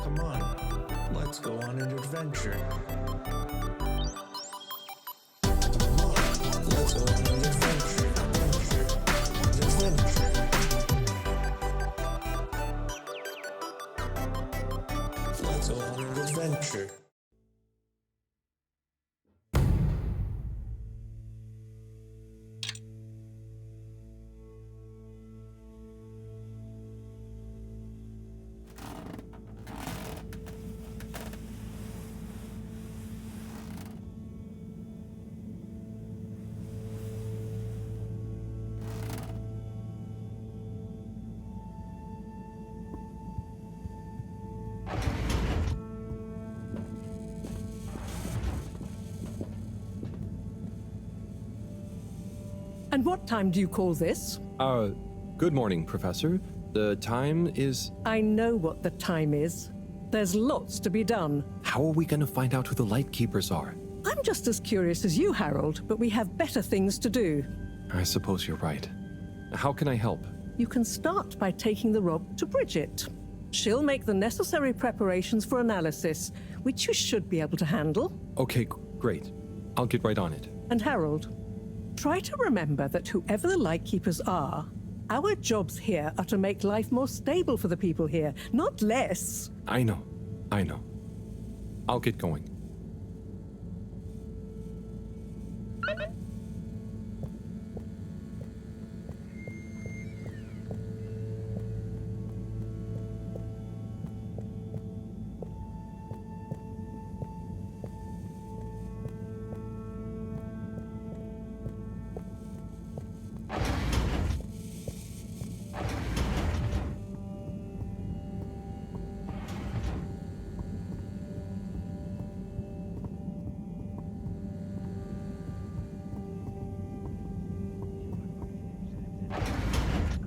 Come on, let's go on an adventure. Come on, let's go on an adventure. Let's go on an adventure. And what time do you call this? Good morning, Professor. The time is... I know what the time is. There's lots to be done. How are we going to find out who the Lightkeepers are? I'm just as curious as you, Harold, but we have better things to do. I suppose you're right. How can I help? You can start by taking the rob to Bridget. She'll make the necessary preparations for analysis, which you should be able to handle. Okay, great. I'll get right on it. And Harold, try to remember that whoever the Lightkeepers are, our jobs here are to make life more stable for the people here, not less. I know. I'll get going.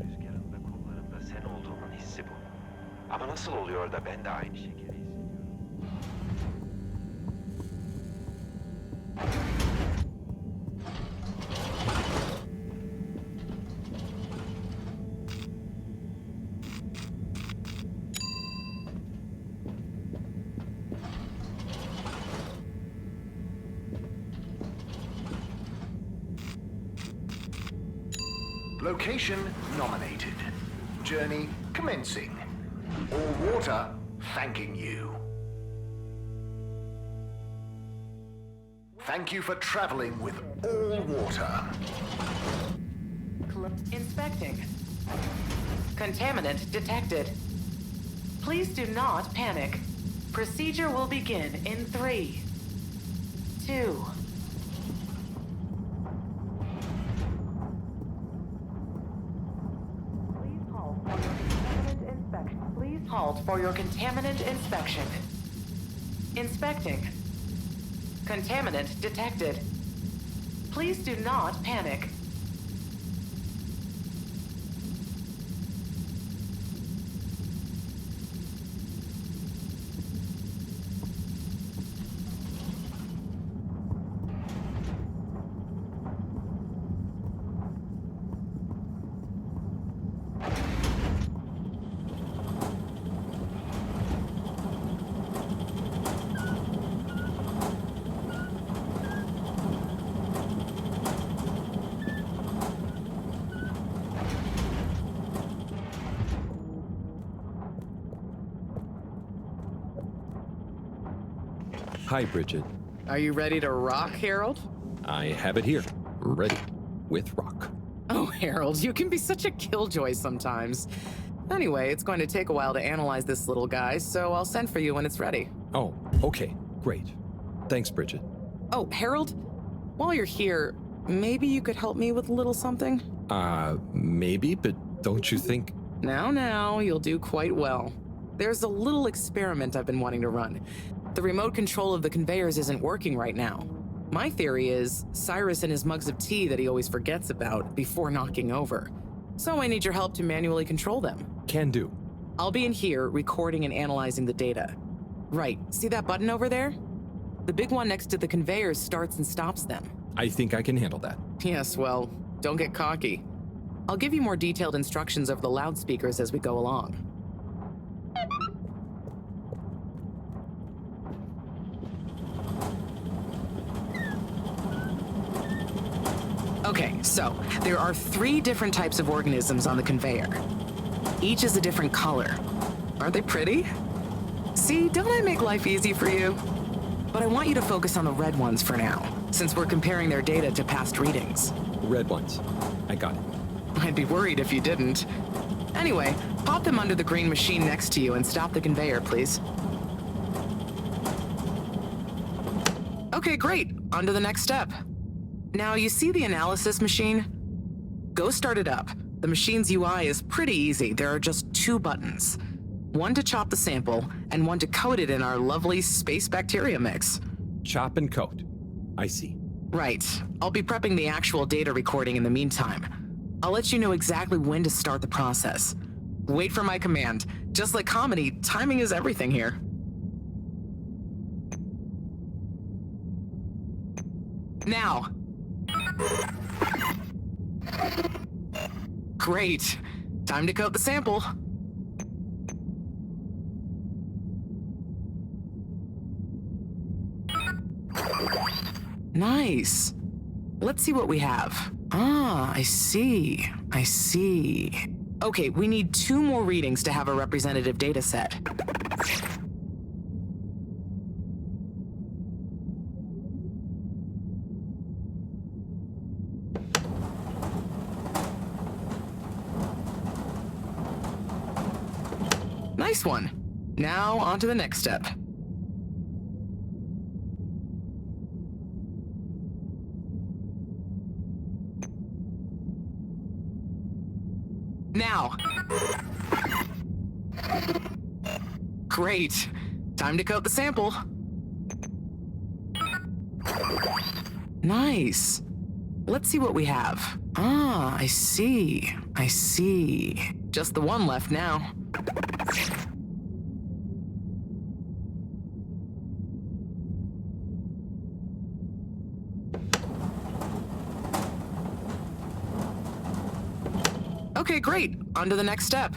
Rüzgarında kollarımda sen olduğunun hissi bu. Ama nasıl oluyor da ben de aynı şekilde hissediyorum? Location nominated. Journey commencing. All water thanking you. Thank you for traveling with all water. Inspecting. Contaminant detected. Please do not panic. Procedure will begin in 3, 2. Please halt for your contaminant inspection. Inspecting. Contaminant detected. Please do not panic. Hi, Bridget. Are you ready to rock, Harold? I have it here. Ready. With rock. Oh, Harold, you can be such a killjoy sometimes. Anyway, it's going to take a while to analyze this little guy, so I'll send for you when it's ready. Oh, okay. Great. Thanks, Bridget. Oh, Harold, while you're here, maybe you could help me with a little something? Maybe, but don't you think... Now, you'll do quite well. There's a little experiment I've been wanting to run. The remote control of the conveyors isn't working right now. My theory is Cyrus and his mugs of tea that he always forgets about before knocking over. So I need your help to manually control them. Can do. I'll be in here recording and analyzing the data. Right, see that button over there? The big one next to the conveyors starts and stops them. I think I can handle that. Yes, well, don't get cocky. I'll give you more detailed instructions over the loudspeakers as we go along. Okay, so there are 3 different types of organisms on the conveyor. Each is a different color. Aren't they pretty? See, don't I make life easy for you? But I want you to focus on the red ones for now, since we're comparing their data to past readings. Red ones. I got it. I'd be worried if you didn't. Anyway, pop them under the green machine next to you and stop the conveyor, please. Okay, great. On to the next step. Now, you see the analysis machine? Go start it up. The machine's UI is pretty easy. There are just 2 buttons. One to chop the sample, and one to coat it in our lovely space bacteria mix. Chop and coat. I see. Right. I'll be prepping the actual data recording in the meantime. I'll let you know exactly when to start the process. Wait for my command. Just like comedy, timing is everything here. Now. Great. Time to coat the sample. Nice. Let's see what we have. Ah, I see. I see. Okay, we need 2 more readings to have a representative data set. Nice one. Now, on to the next step. Now. Great. Time to coat the sample. Nice. Let's see what we have. Ah, I see. I see. Just the one left now. Okay, great. On to the next step.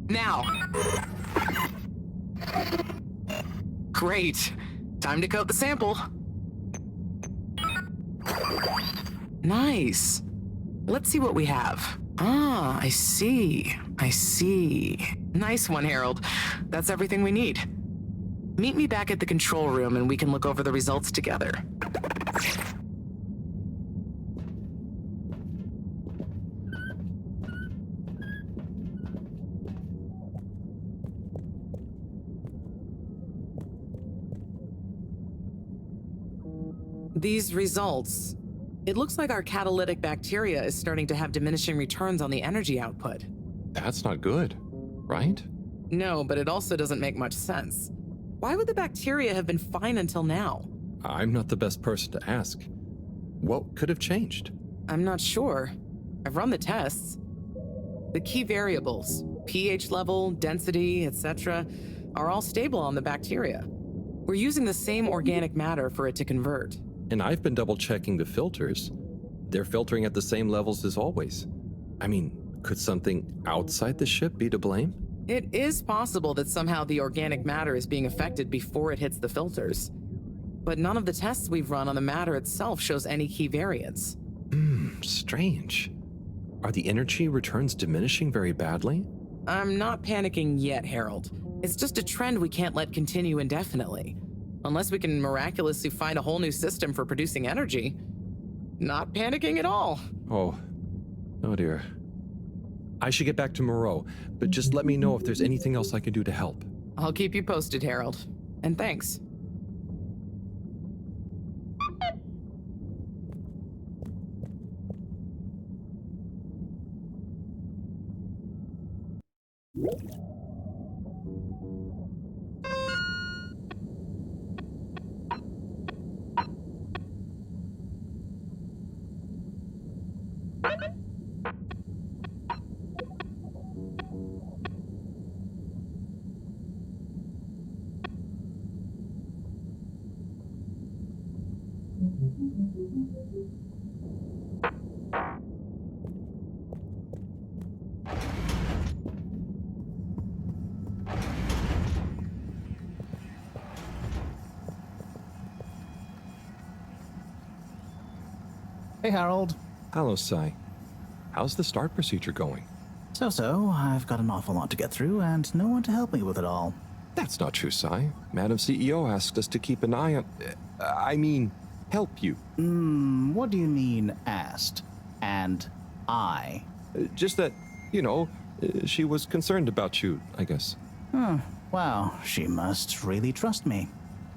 Now. Great. Time to coat the sample. Nice. Let's see what we have. Ah, I see. I see. Nice one, Harold. That's everything we need. Meet me back at the control room and we can look over the results together. These results, it looks like our catalytic bacteria is starting to have diminishing returns on the energy output. That's not good, right? No, but it also doesn't make much sense. Why would the bacteria have been fine until now? I'm not the best person to ask. What could have changed? I'm not sure. I've run the tests. The key variables, pH level, density, etc., are all stable on the bacteria. We're using the same organic matter for it to convert. And I've been double-checking the filters. They're filtering at the same levels as always. I mean, could something outside the ship be to blame? It is possible that somehow the organic matter is being affected before it hits the filters. But none of the tests we've run on the matter itself shows any key variants. Strange. Are the energy returns diminishing very badly? I'm not panicking yet, Harold. It's just a trend we can't let continue indefinitely. Unless we can miraculously find a whole new system for producing energy. Not panicking at all. Oh dear. I should get back to Moreau, but just let me know if there's anything else I can do to help. I'll keep you posted, Harold. And thanks. Hey, Harold. Hello, Sai. How's the start procedure going? So, I've got an awful lot to get through and no one to help me with it all. That's not true, Sai. Madam CEO asked us to keep an eye on... help you. What do you mean, asked? And I? Just that, she was concerned about you, I guess. Wow, she must really trust me.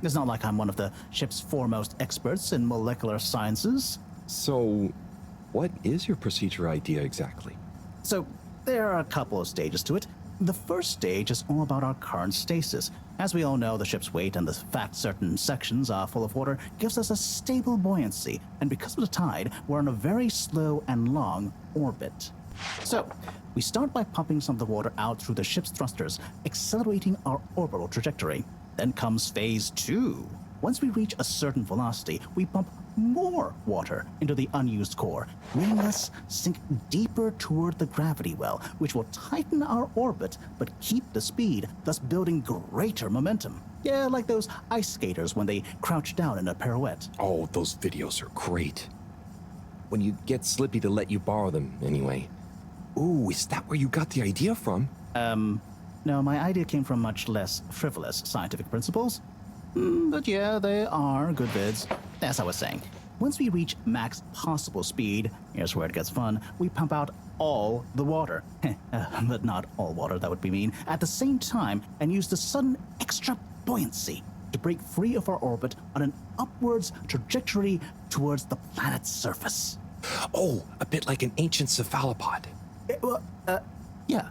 It's not like I'm one of the ship's foremost experts in molecular sciences. So, what is your procedure idea exactly? So, there are a couple of stages to it. The first stage is all about our current stasis. As we all know, the ship's weight and the fact certain sections are full of water gives us a stable buoyancy, and because of the tide, we're on a very slow and long orbit. So, we start by pumping some of the water out through the ship's thrusters, accelerating our orbital trajectory. Then comes phase 2. Once we reach a certain velocity, we pump more water into the unused core, letting us sink deeper toward the gravity well, which will tighten our orbit but keep the speed, thus building greater momentum. Yeah, like those ice skaters when they crouch down in a pirouette. Oh, those videos are great. When you get Slippy to let you borrow them, anyway. Ooh, is that where you got the idea from? No, my idea came from much less frivolous scientific principles. But yeah, they are good vids. As I was saying, once we reach max possible speed, here's where it gets fun, we pump out all the water. But not all water, that would be mean. At the same time, and use the sudden extra buoyancy to break free of our orbit on an upwards trajectory towards the planet's surface. Oh, a bit like an ancient cephalopod. Yeah,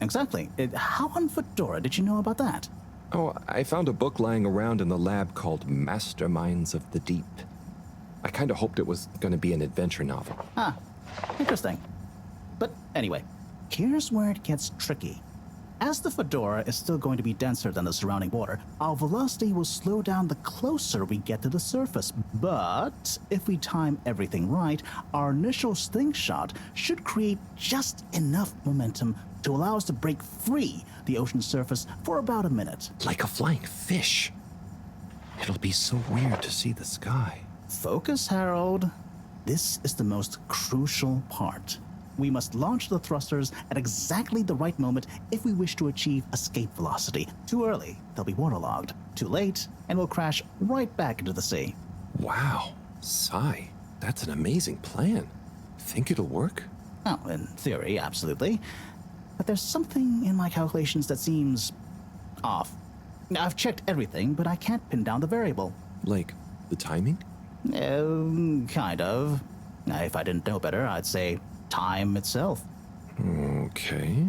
exactly. How on Fedora did you know about that? Oh, I found a book lying around in the lab called Masterminds of the Deep. I kind of hoped it was going to be an adventure novel. Interesting. But anyway, here's where it gets tricky. As the Fedora is still going to be denser than the surrounding water, our velocity will slow down the closer we get to the surface. But if we time everything right, our initial slingshot should create just enough momentum to allow us to break free the ocean's surface for about a minute. Like a flying fish. It'll be so weird to see the sky. Focus, Harold. This is the most crucial part. We must launch the thrusters at exactly the right moment if we wish to achieve escape velocity. Too early, they'll be waterlogged. Too late, and we'll crash right back into the sea. Wow, Sai, that's an amazing plan. Think it'll work? Oh, in theory, absolutely. But there's something in my calculations that seems off. I've checked everything, but I can't pin down the variable. Like the timing? Kind of. If I didn't know better, I'd say time itself. Okay.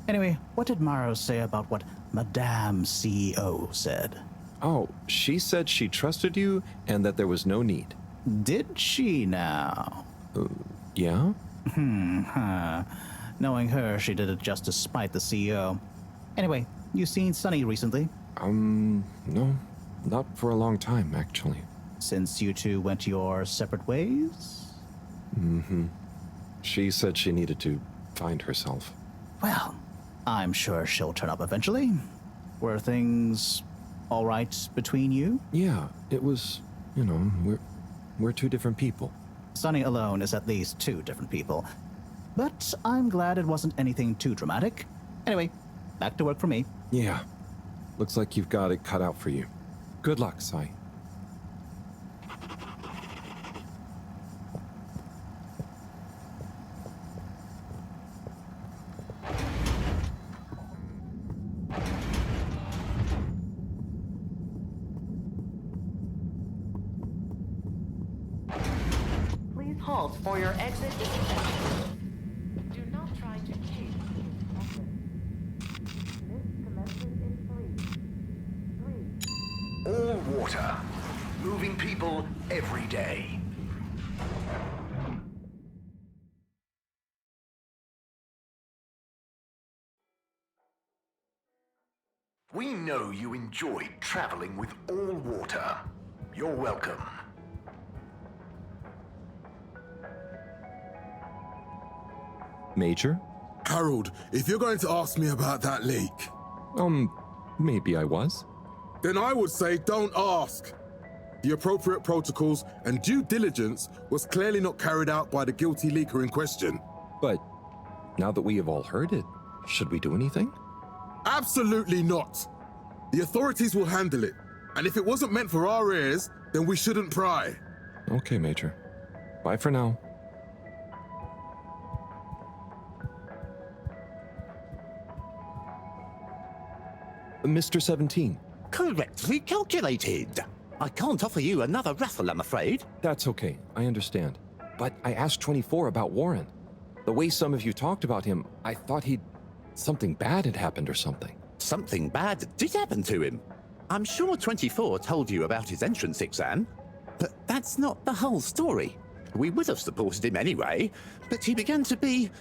Anyway, what did Maro say about what Madame CEO said? Oh, she said she trusted you and that there was no need. Did she now? Yeah? Knowing her, she did it just to spite the CEO. Anyway, you seen Sunny recently? No. Not for a long time, actually. Since you two went your separate ways? She said she needed to find herself. Well, I'm sure she'll turn up eventually. Were things all right between you? Yeah, it was, we're two different people. Sunny alone is at least two different people. But I'm glad it wasn't anything too dramatic. Anyway, back to work for me. Yeah. Looks like you've got it cut out for you. Good luck, Sai. Please halt for your exit is detected. Do not try to chase the exit. This commences in 3. All water. Moving people every day. We know you enjoyed traveling with all water. You're welcome. Major? Harold, if you're going to ask me about that leak, Maybe I was. then I would say don't ask. The appropriate protocols and due diligence was clearly not carried out by the guilty leaker in question. But now that we have all heard it, should we do anything? Absolutely not. The authorities will handle it. And if it wasn't meant for our ears, then we shouldn't pry. Okay, Major. Bye for now. Mr. 17. Correctly calculated. I can't offer you another raffle, I'm afraid. That's okay, I understand. But I asked 24 about Warren. The way some of you talked about him, I thought something bad had happened or something. Something bad did happen to him. I'm sure 24 told you about his entrance exam, but that's not the whole story. We would have supported him anyway, but he began to be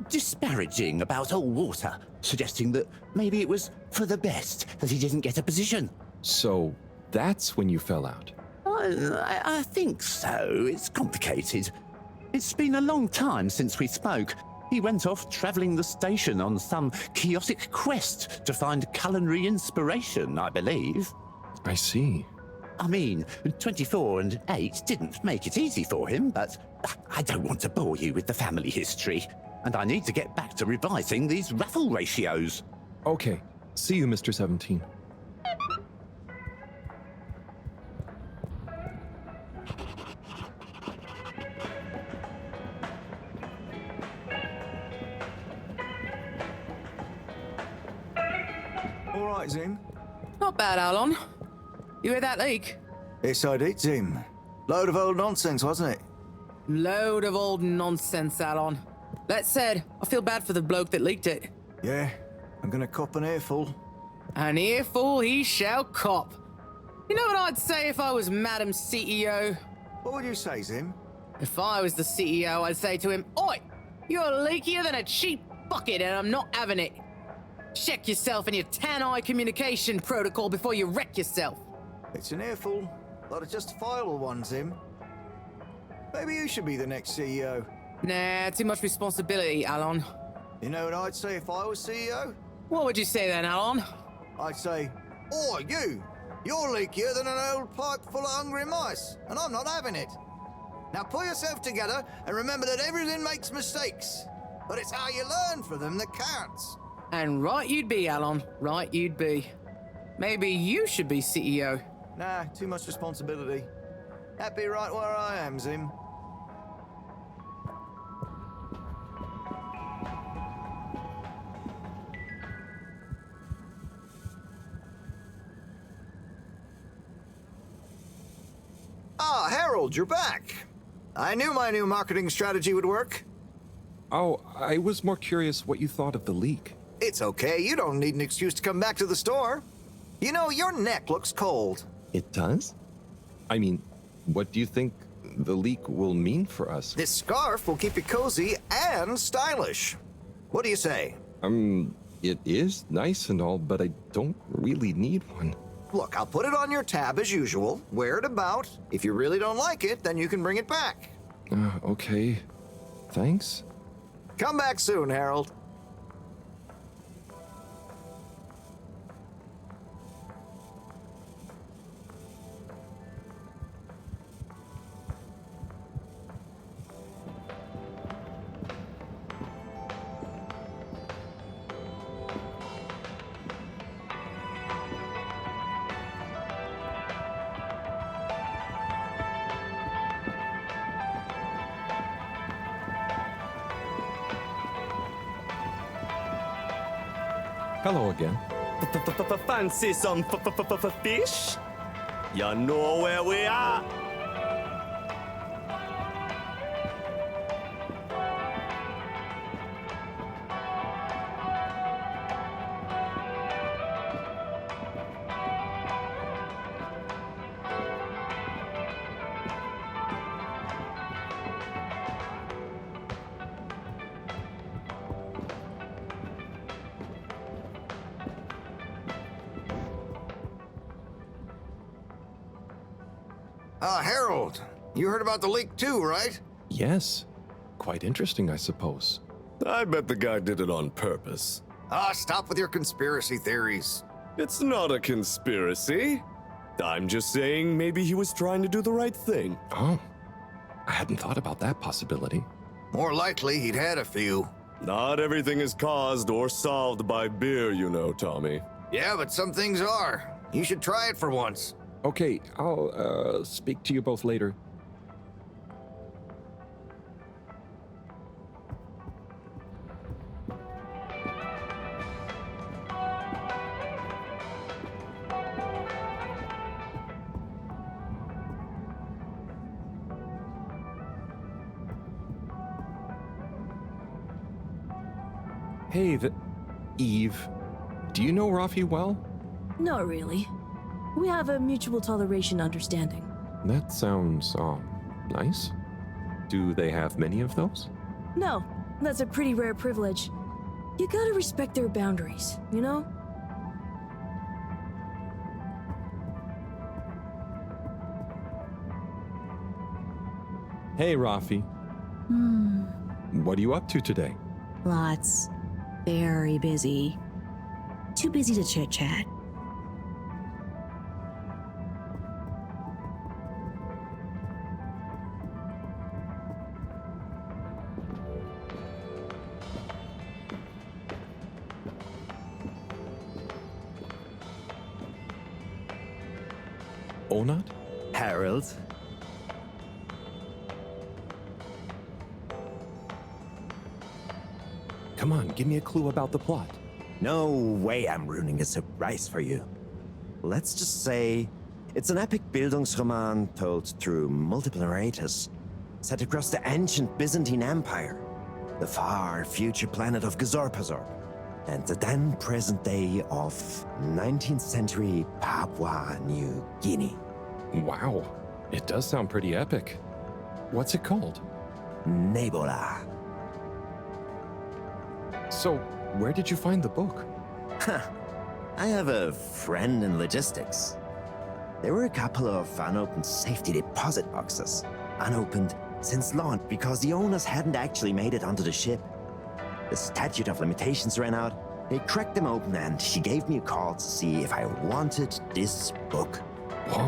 disparaging about all water, suggesting that maybe it was for the best that he didn't get a position. So that's when you fell out. I think so. It's complicated. It's been a long time since we spoke. He went off traveling the station on some chaotic quest to find culinary inspiration, I believe. I see. I mean, 24 and 8 didn't make it easy for him, but I don't want to bore you with the family history, and I need to get back to revising these raffle ratios. Okay. See you, Mr. 17. All right, Zim. Not bad, Alon. You hear that leak? Yes, I did, Zim. Load of old nonsense, wasn't it? Load of old nonsense, Alon. That said, I feel bad for the bloke that leaked it. Yeah, I'm gonna cop an earful. An earful he shall cop. You know what I'd say if I was Madam CEO? What would you say, Zim? If I was the CEO, I'd say to him, Oi, you're leakier than a cheap bucket and I'm not having it. Check yourself and your tan-eye communication protocol before you wreck yourself. It's an earful, but a justifiable one, Zim. Maybe you should be the next CEO. Nah, too much responsibility, Alon. You know what I'd say if I was CEO? What would you say then, Alon? I'd say, Oi, you! You're leakier than an old pipe full of hungry mice, and I'm not having it. Now pull yourself together and remember that everything makes mistakes, but it's how you learn from them that counts. And right you'd be, Alon. Right you'd be. Maybe you should be CEO. Nah, too much responsibility. Happy right where I am, Zim. Ah, Harold, you're back. I knew my new marketing strategy would work. Oh, I was more curious what you thought of the leak. It's okay, you don't need an excuse to come back to the store. You know, your neck looks cold. It does? I mean, what do you think the leak will mean for us? This scarf will keep you cozy and stylish. What do you say? It is nice and all, but I don't really need one. Look, I'll put it on your tab as usual. Wear it about. If you really don't like it, then you can bring it back. Okay. Thanks. Come back soon, Harold. Hello again. Fancy some fish? You know where we are. Harold, you heard about the leak too, right? Yes. Quite interesting, I suppose. I bet the guy did it on purpose. Stop with your conspiracy theories. It's not a conspiracy. I'm just saying maybe he was trying to do the right thing. Oh, I hadn't thought about that possibility. More likely, he'd had a few. Not everything is caused or solved by beer, you know, Tommy. Yeah, but some things are. You should try it for once. Okay, I'll speak to you both later. Hey, Eve. Do you know Rafi well? Not really. We have a mutual toleration understanding. That sounds, nice. Do they have many of those? No, that's a pretty rare privilege. You gotta respect their boundaries, you know? Hey, Rafi. What are you up to today? Lots. Very busy. Too busy to chit-chat. Onat? Harold? Come on, give me a clue about the plot. No way I'm ruining a surprise for you. Let's just say it's an epic Bildungsroman told through multiple narrators, set across the ancient Byzantine Empire, the far future planet of Gazorpazorp, and the then present day of 19th century Papua New Guinea. Wow, it does sound pretty epic. What's it called? Nebola. So, where did you find the book? I have a friend in logistics. There were a couple of unopened safety deposit boxes, unopened since launch because the owners hadn't actually made it onto the ship. The statute of limitations ran out, they cracked them open and she gave me a call to see if I wanted this book. Whoa.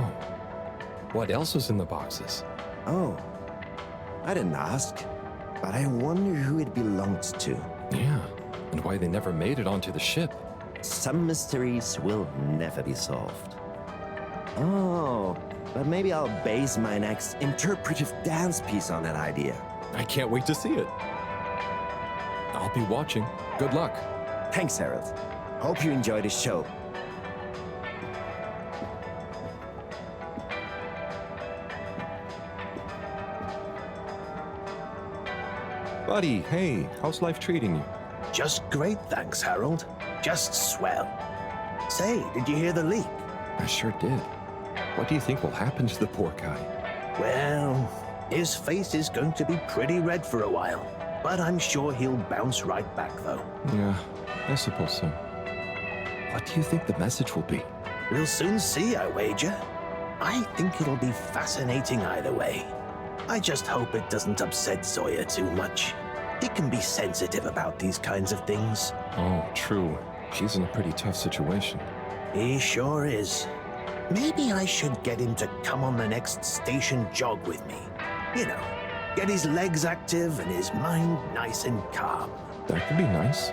What else was in the boxes? Oh, I didn't ask, but I wonder who it belonged to. Yeah, and why they never made it onto the ship. Some mysteries will never be solved. Oh, but maybe I'll base my next interpretive dance piece on that idea. I can't wait to see it. I'll be watching. Good luck. Thanks, Harold. Hope you enjoy the show. Buddy, hey, how's life treating you? Just great, thanks, Harold. Just swell. Say, did you hear the leak? I sure did. What do you think will happen to the poor guy? Well, his face is going to be pretty red for a while, but I'm sure he'll bounce right back, though. Yeah, I suppose so. What do you think the message will be? We'll soon see, I wager. I think it'll be fascinating either way. I just hope it doesn't upset Zoya too much. He can be sensitive about these kinds of things. Oh, true. She's in a pretty tough situation. He sure is. Maybe I should get him to come on the next station jog with me. You know, get his legs active and his mind nice and calm. That could be nice.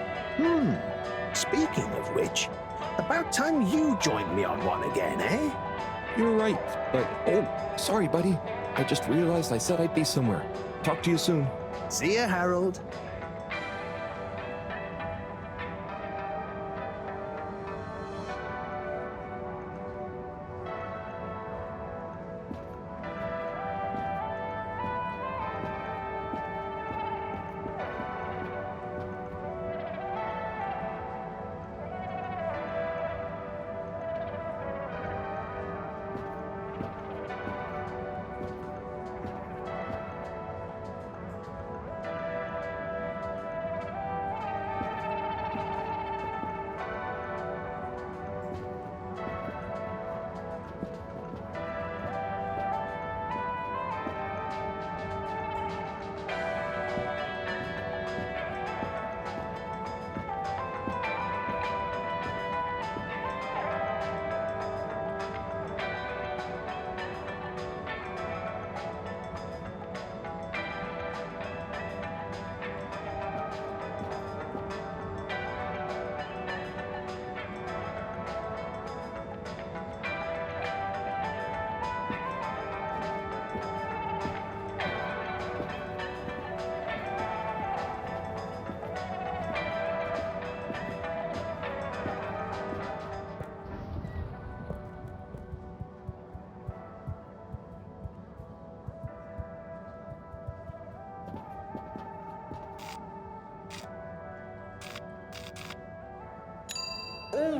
Speaking of which, about time you joined me on one again, eh? You're right, but oh, sorry, buddy. I just realized I said I'd be somewhere. Talk to you soon. See ya, Harold.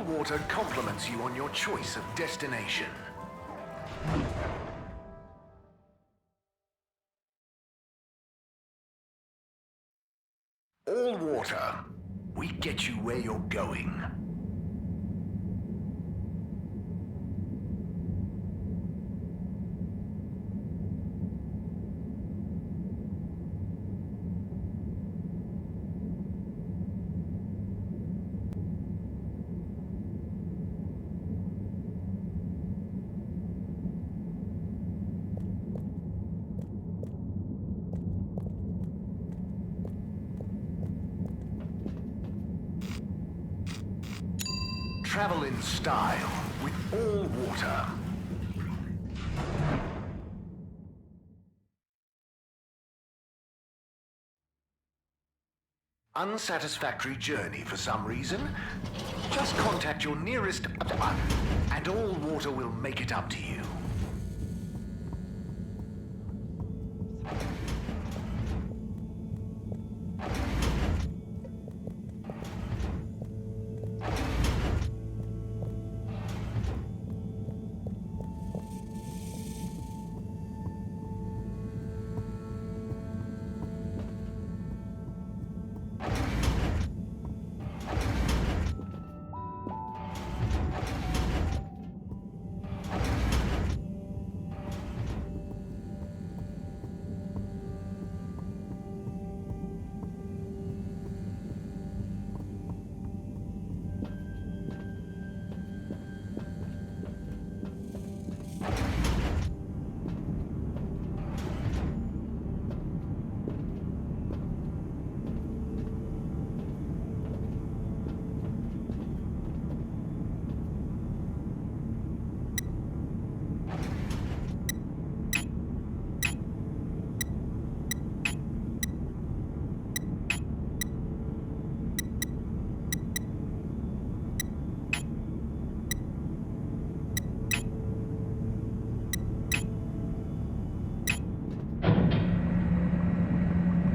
water compliments you on your choice of destination. All water. We get you where you're going. Travel in style with all water. Unsatisfactory journey for some reason? Just contact your nearest and all water will make it up to you.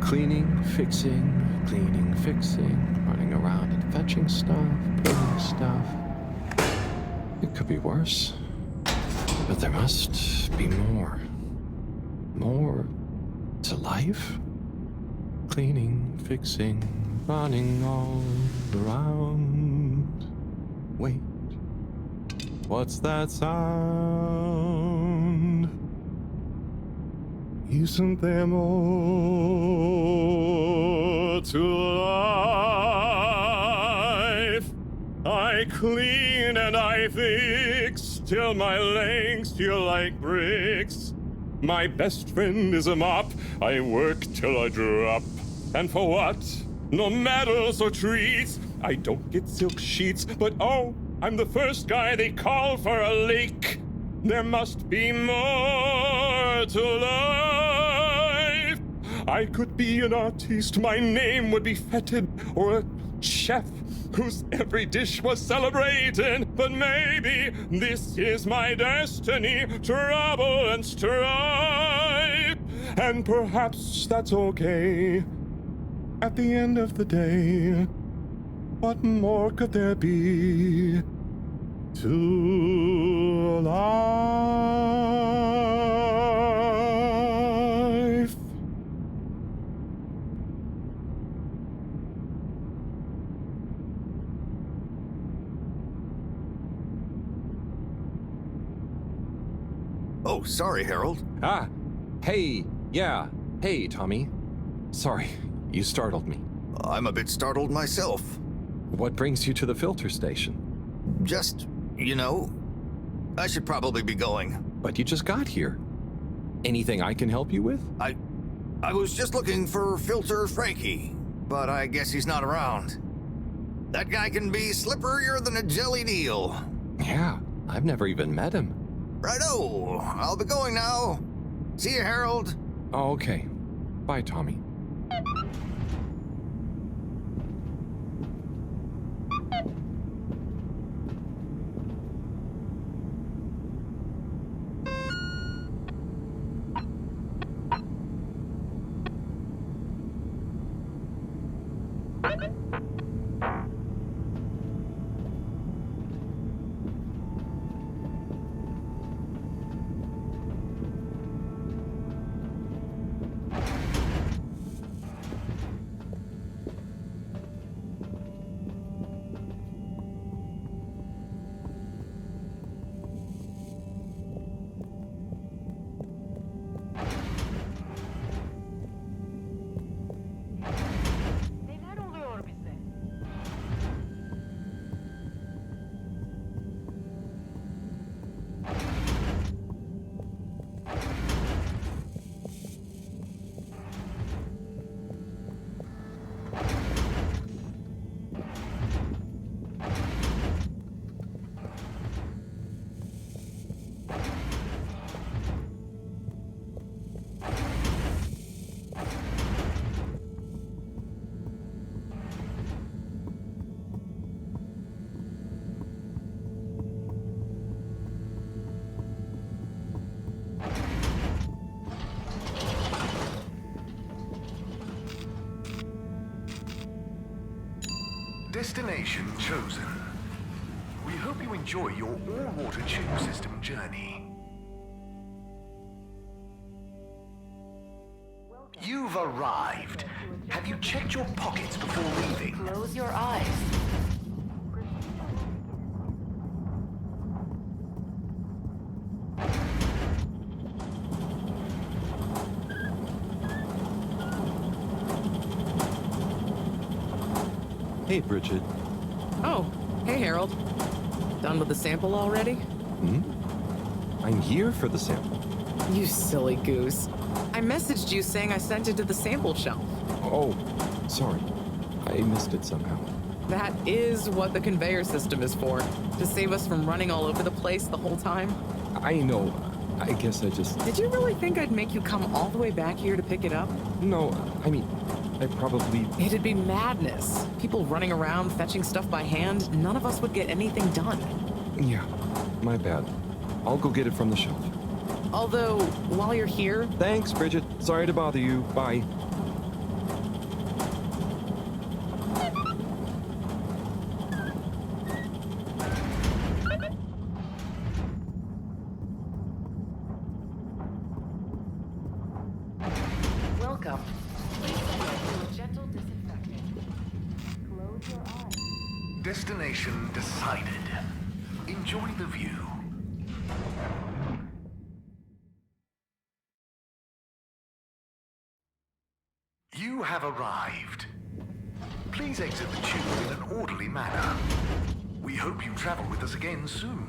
Cleaning, fixing, running around and fetching stuff, pulling stuff. It could be worse. But there must be more. More to life? Cleaning, fixing, running all around. Wait, what's that sound? Isn't there more to life? I clean and I fix till my legs feel like bricks. My best friend is a mop. I work till I drop. And for what? No medals or treats. I don't get silk sheets, but oh, I'm the first guy they call for a leak. There must be more to life. I could be an artiste, my name would be feted, or a chef whose every dish was celebrated. But maybe this is my destiny, trouble and strife. And perhaps that's okay. At the end of the day, what more could there be to life? Oh, sorry, Harold. Ah, hey, yeah, hey, Tommy. Sorry, you startled me. I'm a bit startled myself. What brings you to the filter station? Just, you know, I should probably be going. But you just got here. Anything I can help you with? I was just looking for Filter Frankie, but I guess he's not around. That guy can be slipperier than a jellied eel. Yeah, I've never even met him. Righto, I'll be going now. See you, Harold. Oh, okay. Bye, Tommy. Destination chosen. We hope you enjoy your all-water tube system journey. You've arrived. Have you checked your pockets before leaving? Close your eyes. Hey, Bridget. Oh, hey, Harold. Done with the sample already? I'm here for the sample. You silly goose. I messaged you saying I sent it to the sample shelf. Oh, sorry. I missed it somehow. That is what the conveyor system is for. To save us from running all over the place the whole time. I know. I guess I just... Did you really think I'd make you come all the way back here to pick it up? No, I mean, I probably... It'd be madness. People running around fetching stuff by hand. None of us would get anything done. Yeah, my bad. I'll go get it from the shelf. Although, while you're here... Thanks, Bridget. Sorry to bother you. Bye. Welcome. Please do a gentle disinfectant. Close your eyes. Destination decided. Enjoy the view. You have arrived. Please exit the tube in an orderly manner. We hope you travel with us again soon.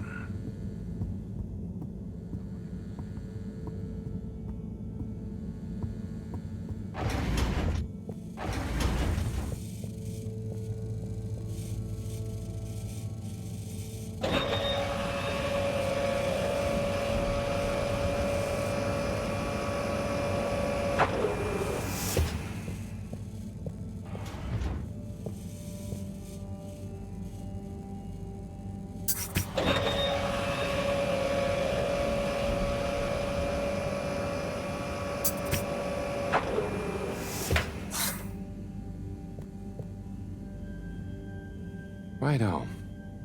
Righto.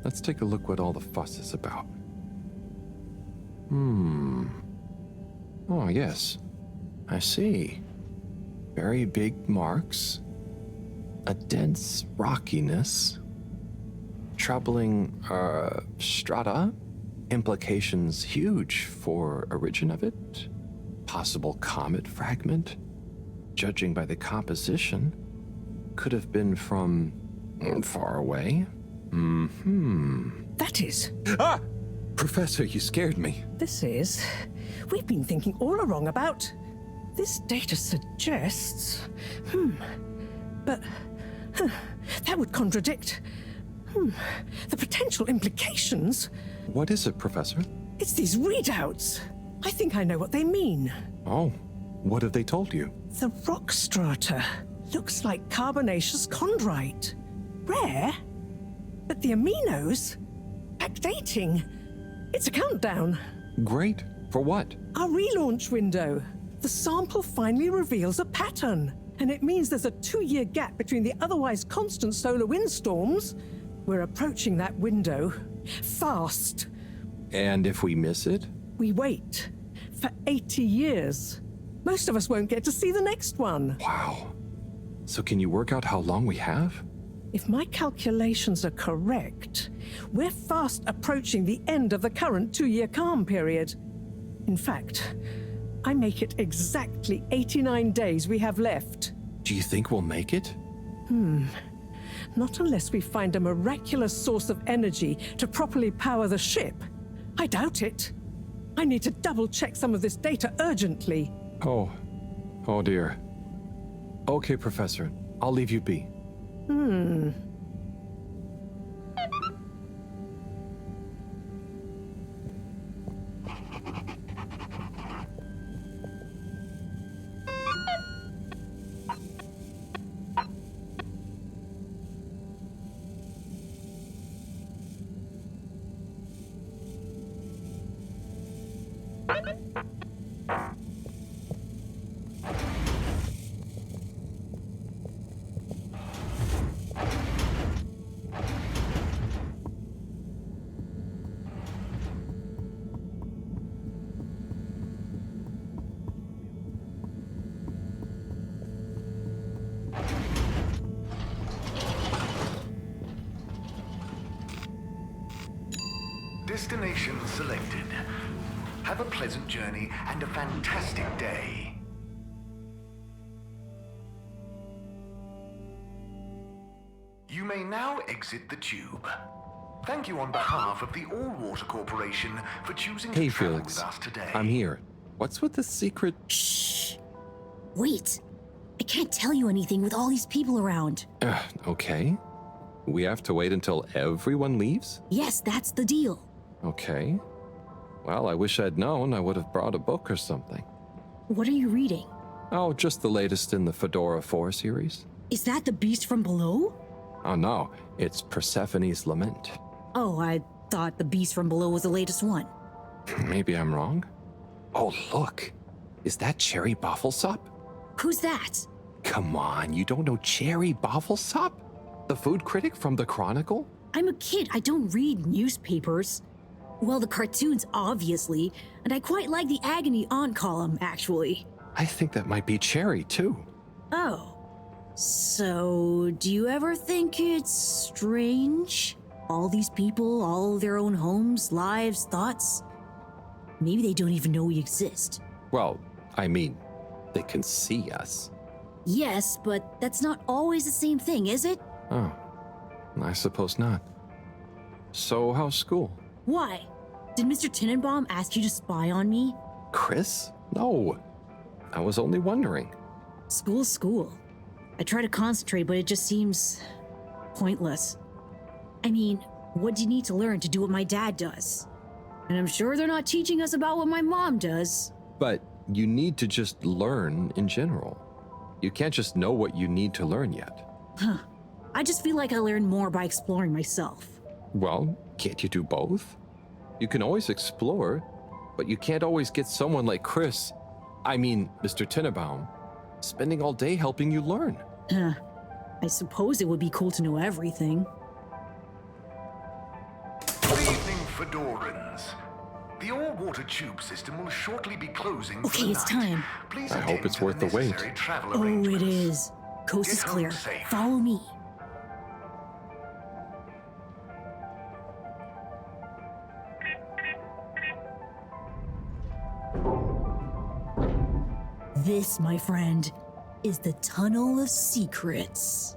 Let's take a look what all the fuss is about. Oh, yes. I see. Very big marks. A dense rockiness. Troubling, strata. Implications huge for origin of it. Possible comet fragment. Judging by the composition, could have been from far away. That is. Ah! Professor, you scared me. This is. We've been thinking all along about. This data suggests. But. That would contradict. The potential implications. What is it, Professor? It's these readouts. I think I know what they mean. Oh, what have they told you? The rock strata looks like carbonaceous chondrite. Rare, but the aminos backdating. It's a countdown. Great. For what? Our relaunch window. The sample finally reveals a pattern, and it means there's a 2-year gap between the otherwise constant solar windstorms. We're approaching that window fast. And if we miss it? We wait for 80 years. Most of us won't get to see the next one. Wow. So can you work out how long we have? If my calculations are correct, we're fast approaching the end of the current 2-year calm period. In fact, I make it exactly 89 days we have left. Do you think we'll make it? Not unless we find a miraculous source of energy to properly power the ship. I doubt it. I need to double-check some of this data urgently. Oh dear. Okay, Professor. I'll leave you be. Destination selected. Have a pleasant journey and a fantastic day. You may now exit the tube. Thank you on behalf of the All-Water Corporation for choosing Hey, to travel Felix. with us today. I'm here. What's with the secret? Shh. Wait. I can't tell you anything with all these people around. Okay. We have to wait until everyone leaves? Yes, that's the deal. Okay. Well, I wish I'd known. I would have brought a book or something. What are you reading? Oh, just the latest in the Fedora 4 series. Is that the beast from below? Oh no, it's Persephone's Lament. Oh, I thought the beast from below was the latest one. Maybe I'm wrong? Oh, look. Is that Cherry Bofflesop? Who's that? Come on, you don't know Cherry Bofflesop? The food critic from the Chronicle? I'm a kid. I don't read newspapers. Well, the cartoons, obviously. And I quite like the Agony Aunt column, actually. I think that might be Cherry, too. Oh. So, do you ever think it's strange? All these people, all their own homes, lives, thoughts? Maybe they don't even know we exist. Well, I mean, they can see us. Yes, but that's not always the same thing, is it? Oh, I suppose not. So, how's school? Why? Did Mr. Tenenbaum ask you to spy on me? Chris? No. I was only wondering. School's school. I try to concentrate, but it just seems pointless. I mean, what do you need to learn to do what my dad does? And I'm sure they're not teaching us about what my mom does. But you need to just learn in general. You can't just know what you need to learn yet. Huh. I just feel like I learn more by exploring myself. Well, can't you do both? You can always explore, but you can't always get someone like Chris, Mr. Tenenbaum, spending all day helping you learn. Huh. I suppose it would be cool to know everything. Good evening, Fedorans. The all-water tube system will shortly be closing for Okay, the it's night. time. Please I hope attend it's to worth the wait. necessary travel Oh, it arrangements. is. Coast is Get home clear. safe. Follow me. This, my friend, is the Tunnel of Secrets.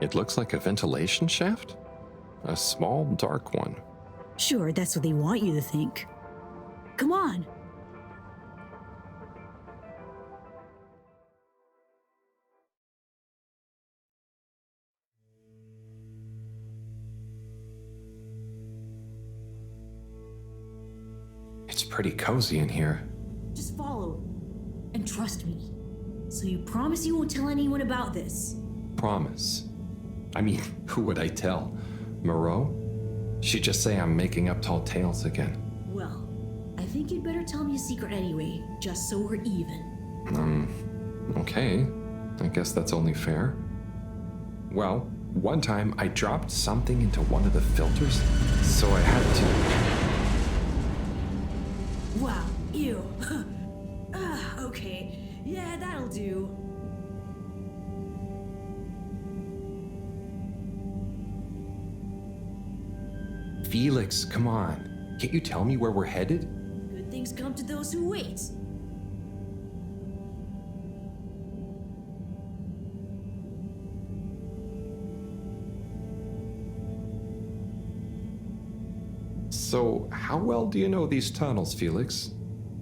It looks like a ventilation shaft? A small, dark one. Sure, that's what they want you to think. Come on. It's pretty cozy in here. Just follow. And trust me. So you promise you won't tell anyone about this? Promise. Who would I tell? Moreau? She'd just say I'm making up tall tales again. Well, I think you'd better tell me a secret anyway, just so we're even. Okay. I guess that's only fair. Well, one time I dropped something into one of the filters, so I had to... Wow, ew. Okay, yeah, that'll do. Felix, come on. Can't you tell me where we're headed? Good things come to those who wait. So, how well do you know these tunnels, Felix?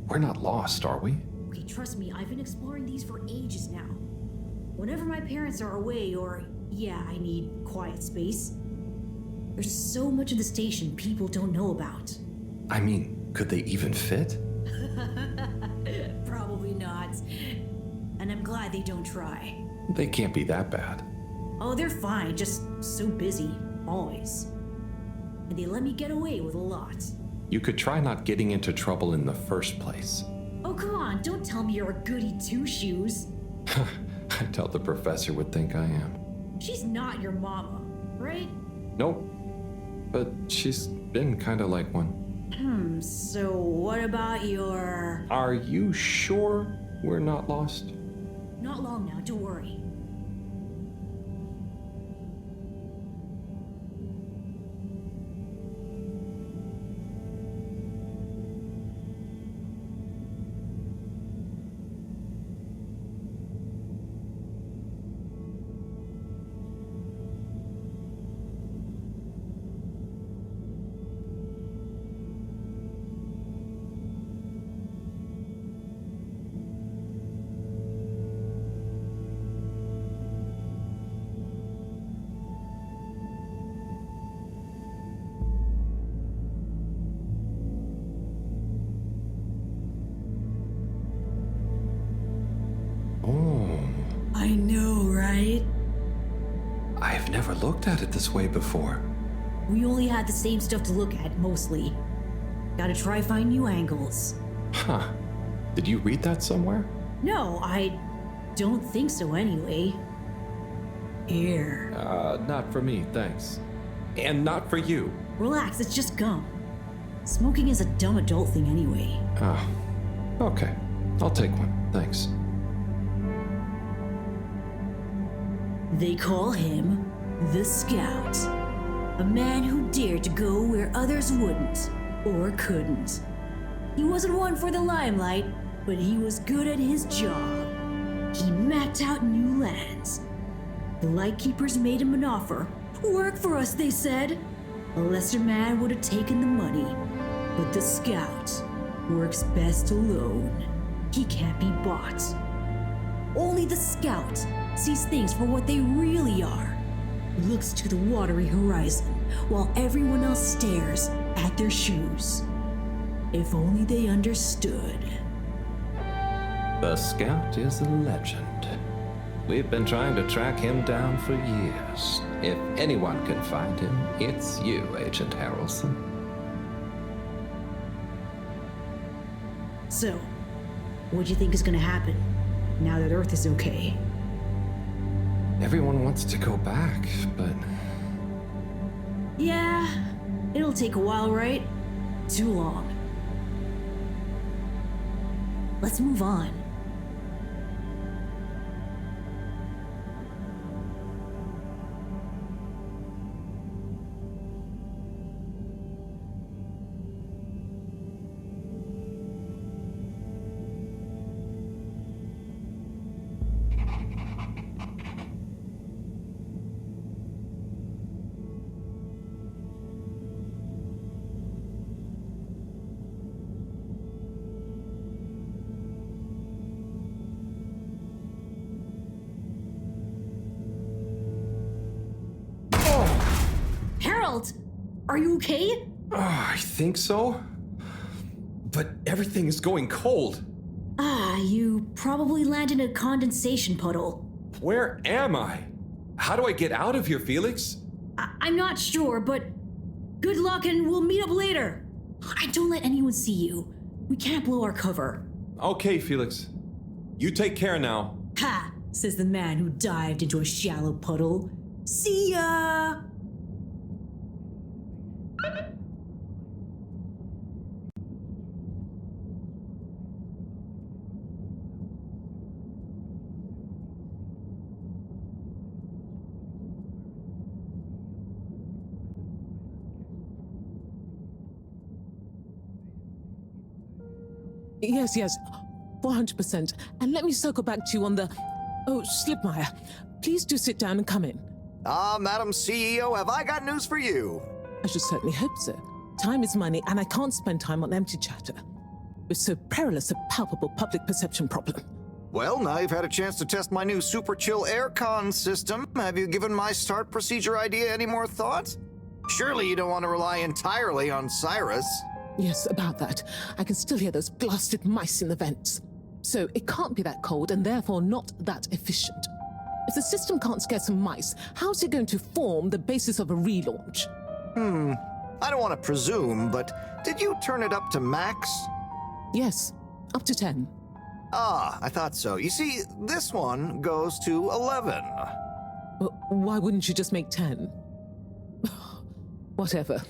We're not lost, are we? Okay, trust me, I've been exploring these for ages now. Whenever my parents are away, or, yeah, I need quiet space, there's so much of the station people don't know about. Could they even fit? Probably not. And I'm glad they don't try. They can't be that bad. Oh, they're fine, just so busy, always. And they let me get away with a lot. You could try not getting into trouble in the first place. Oh, come on, don't tell me you're a goody two-shoes. I doubt the professor would think I am. She's not your mama, right? Nope. But she's been kinda like one. So what about your... Are you sure we're not lost? Not long now, don't worry. right? I've never looked at it this way before. We only had the same stuff to look at, mostly. Gotta try find new angles. Huh. Did you read that somewhere? No, I don't think so anyway. Here. Not for me, thanks. And not for you. Relax, it's just gum. Smoking is a dumb adult thing anyway. Oh. Okay. I'll take one, thanks. They call him the Scout. A man who dared to go where others wouldn't, or couldn't. He wasn't one for the limelight, but he was good at his job. He mapped out new lands. The Lightkeepers made him an offer. Work for us, they said. A lesser man would have taken the money. But the Scout works best alone. He can't be bought. Only the Scout sees things for what they really are. Looks to the watery horizon while everyone else stares at their shoes. If only they understood. The Scout is a legend. We've been trying to track him down for years. If anyone can find him, it's you, Agent Harrelson. So, what do you think is gonna happen now that Earth is okay? Everyone wants to go back, but... Yeah, it'll take a while, right? Too long. Let's move on. Harold, are you okay? I think so. But everything is going cold. You probably landed in a condensation puddle. Where am I? How do I get out of here, Felix? I'm not sure, but good luck and we'll meet up later. And don't let anyone see you. We can't blow our cover. Okay, Felix. You take care now. Ha! Says the man who dived into a shallow puddle. See ya! Yes, 400%. And let me circle back to you on the... Oh, Slipmeyer, please do sit down and come in. Madam CEO, have I got news for you? I should certainly hope so. Time is money, and I can't spend time on empty chatter. With so perilous a palpable public perception problem. Well, now you've had a chance to test my new super chill aircon system. Have you given my start procedure idea any more thought? Surely you don't want to rely entirely on Cyrus. Yes, about that. I can still hear those blasted mice in the vents. So it can't be that cold and therefore not that efficient. If the system can't scare some mice, how's it going to form the basis of a relaunch? I don't want to presume, but did you turn it up to max? Yes, up to 10. I thought so. You see, this one goes to 11. Well, why wouldn't you just make 10? Whatever.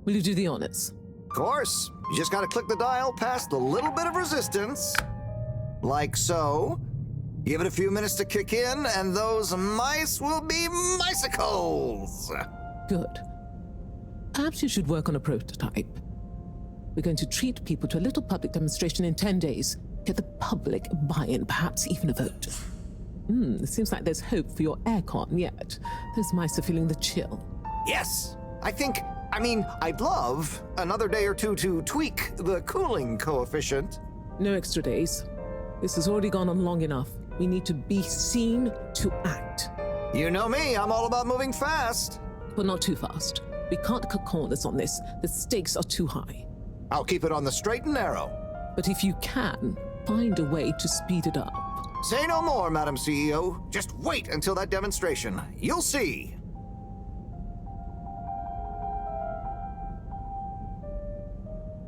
Will you do the honors? Of course. You just gotta click the dial past the little bit of resistance. Like so. Give it a few minutes to kick in, and those mice will be micicles! Good. Perhaps you should work on a prototype. We're going to treat people to a little public demonstration in 10 days. Get the public buy-in, perhaps even a vote. It seems like there's hope for your aircon yet. Those mice are feeling the chill. Yes! I'd love another day or two to tweak the cooling coefficient. No extra days. This has already gone on long enough. We need to be seen to act. You know me, I'm all about moving fast. But not too fast. We can't cut corners on this. The stakes are too high. I'll keep it on the straight and narrow. But if you can, find a way to speed it up. Say no more, Madam CEO. Just wait until that demonstration. You'll see.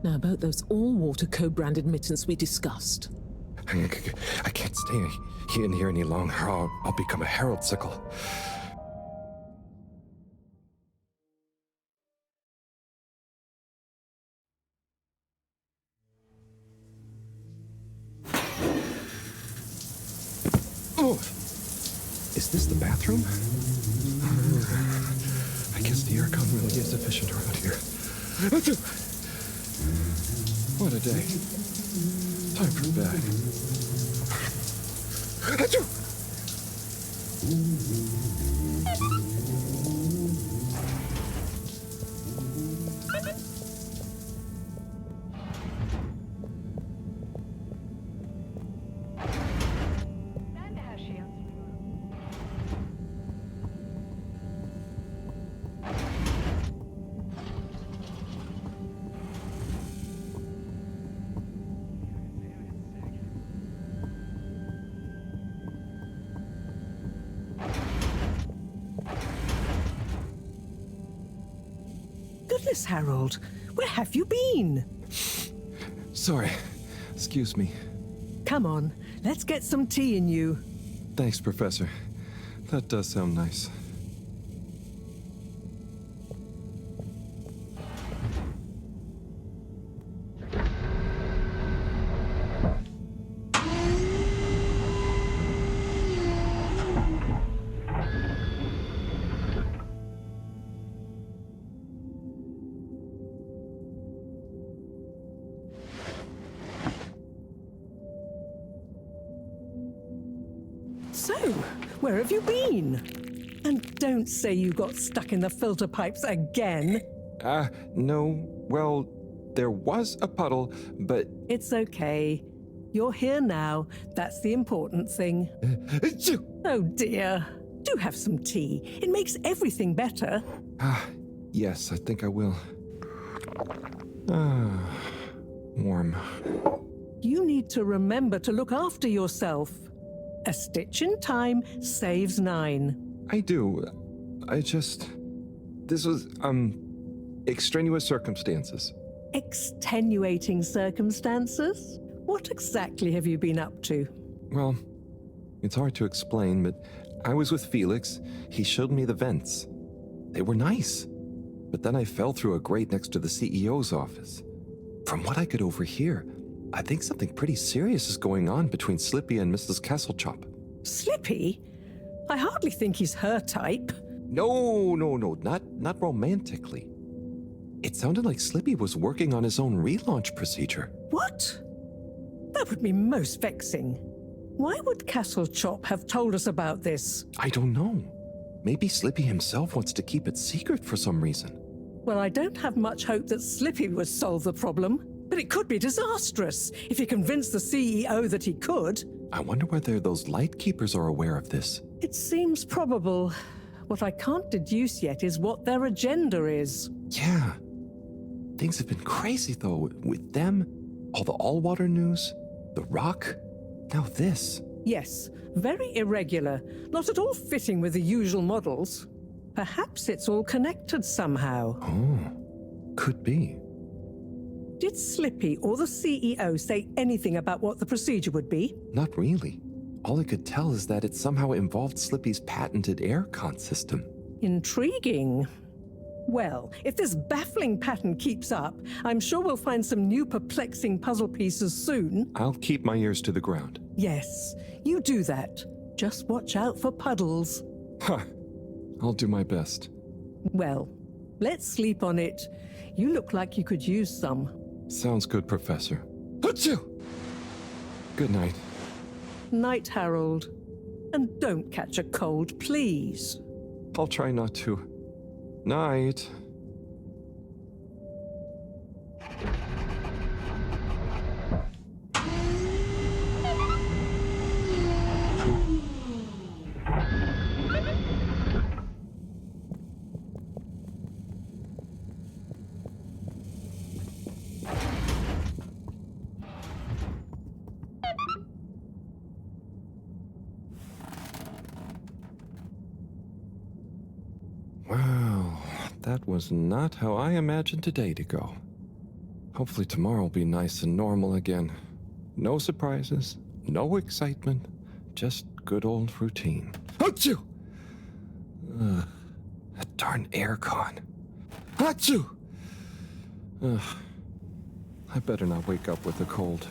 Now, about those all-water co-branded mittens we discussed. I can't stay in here any longer. I'll become a herald sickle. Oh! Is this the bathroom? I guess the aircon really is efficient around here. What a day. Time for bed. Goodness, Harold, where have you been? Sorry. Excuse me. Come on, let's get some tea in you. Thanks, Professor. That does sound nice. So, where have you been? And don't say you got stuck in the filter pipes again. No. Well, there was a puddle, but... It's okay. You're here now. That's the important thing. Oh dear. Do have some tea. It makes everything better. Yes, I think I will. Warm. You need to remember to look after yourself. A stitch in time saves 9. I do. This was, extraneous circumstances. Extenuating circumstances? What exactly have you been up to? Well, it's hard to explain, but I was with Felix. He showed me the vents. They were nice. But then I fell through a grate next to the CEO's office. From what I could overhear, I think something pretty serious is going on between Slippy and Mrs. Kesselchop. Slippy? I hardly think he's her type. No, not romantically. It sounded like Slippy was working on his own relaunch procedure. What? That would be most vexing. Why would Kesselchop have told us about this? I don't know. Maybe Slippy himself wants to keep it secret for some reason. Well, I don't have much hope that Slippy would solve the problem. But it could be disastrous if he convinced the CEO that he could. I wonder whether those Lightkeepers are aware of this. It seems probable. What I can't deduce yet is what their agenda is. Yeah. Things have been crazy, though, with them, all the all-water news, the rock, now this. Yes, very irregular, not at all fitting with the usual models. Perhaps it's all connected somehow. Oh, could be. Did Slippy or the CEO say anything about what the procedure would be? Not really. All I could tell is that it somehow involved Slippy's patented aircon system. Intriguing. Well, if this baffling pattern keeps up, I'm sure we'll find some new perplexing puzzle pieces soon. I'll keep my ears to the ground. Yes, you do that. Just watch out for puddles. I'll do my best. Well, let's sleep on it. You look like you could use some. Sounds good, Professor. Achoo! Good night. Night, Harold. And don't catch a cold, please. I'll try not to. Night. Wow, that was not how I imagined today to go. Hopefully tomorrow will be nice and normal again. No surprises, no excitement, just good old routine. Achoo! That darn aircon. Achoo! I better not wake up with a cold.